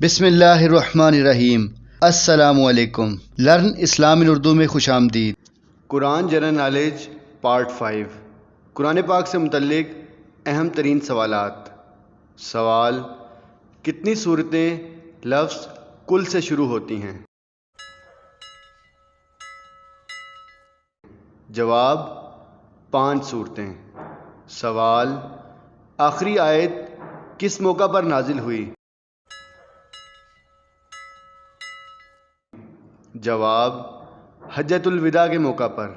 بسم اللہ الرحمن الرحیم۔ السلام علیکم۔ لرن اسلام ان اردو میں خوش آمدید۔ قرآن جنرل نالج پارٹ 5، قرآن پاک سے متعلق اہم ترین سوالات۔ سوال: کتنی صورتیں لفظ کل سے شروع ہوتی ہیں؟ جواب: 5 صورتیں۔ سوال: آخری آیت کس موقع پر نازل ہوئی؟ جواب: حجۃ الوداع کے موقع پر۔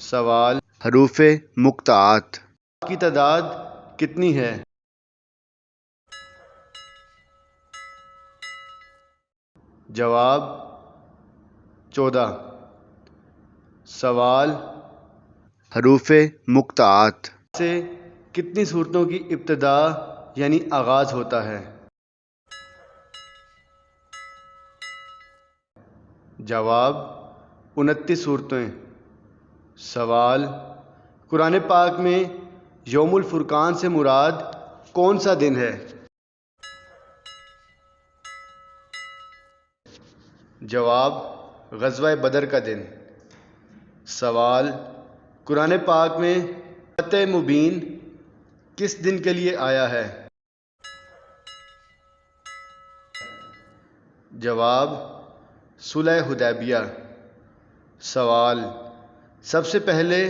سوال: حروف مقطعات کی تعداد کتنی ہے؟ جواب: 14۔ سوال: حروف مقطعات سے کتنی صورتوں کی ابتدا یعنی آغاز ہوتا ہے؟ جواب: 29 صورتیں۔ سوال: قرآن پاک میں یوم الفرقان سے مراد کون سا دن ہے؟ جواب: غزوہ بدر کا دن۔ سوال: قرآن پاک میں فتح مبین کس دن کے لیے آیا ہے؟ جواب: صلح حدیبیہ۔ سوال: سب سے پہلے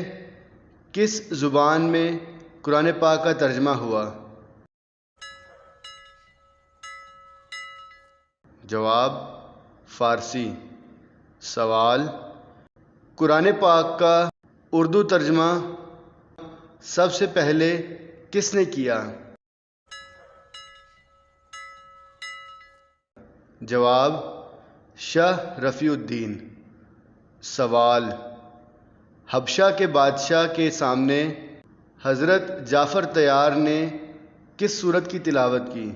کس زبان میں قرآن پاک کا ترجمہ ہوا؟ جواب: فارسی۔ سوال: قرآن پاک کا اردو ترجمہ سب سے پہلے کس نے کیا؟ جواب: شاہ رفیع الدین۔ سوال: حبشہ کے بادشاہ کے سامنے حضرت جعفر طیار نے کس سورت کی تلاوت کی؟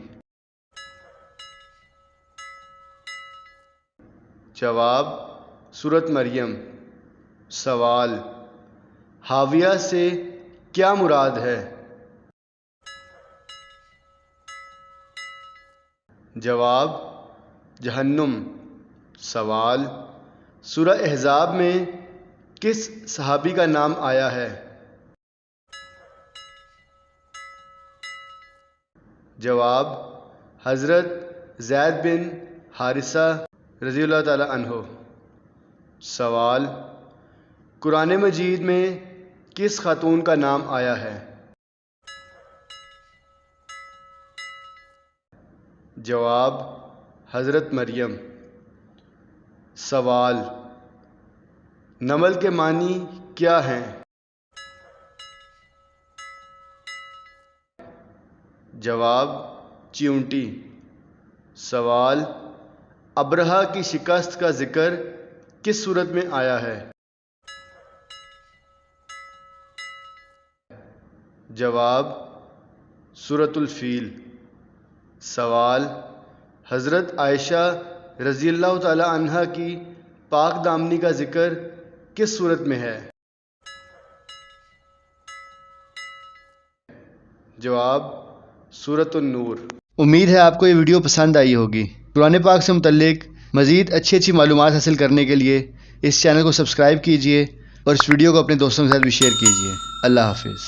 جواب: سورت مریم۔ سوال: حاویہ سے کیا مراد ہے؟ جواب: جہنم۔ سوال: سورہ احزاب میں کس صحابی کا نام آیا ہے؟ جواب: حضرت زید بن حارثہ رضی اللہ تعالی عنہ۔ سوال: قرآن مجید میں کس خاتون کا نام آیا ہے؟ جواب: حضرت مریم۔ سوال: نمل کے معنی کیا ہیں؟ جواب: چیونٹی۔ سوال: ابرہہ کی شکست کا ذکر کس سورت میں آیا ہے؟ جواب: سورۃ الفیل۔ سوال: حضرت عائشہ رضی اللہ تعالی عنہا کی پاک دامنی کا ذکر کس سورت میں ہے؟ جواب: سورۃ النور۔ امید ہے آپ کو یہ ویڈیو پسند آئی ہوگی۔ قرآن پاک سے متعلق مزید اچھی معلومات حاصل کرنے کے لیے اس چینل کو سبسکرائب کیجیے اور اس ویڈیو کو اپنے دوستوں کے ساتھ بھی شیئر کیجیے۔ اللہ حافظ۔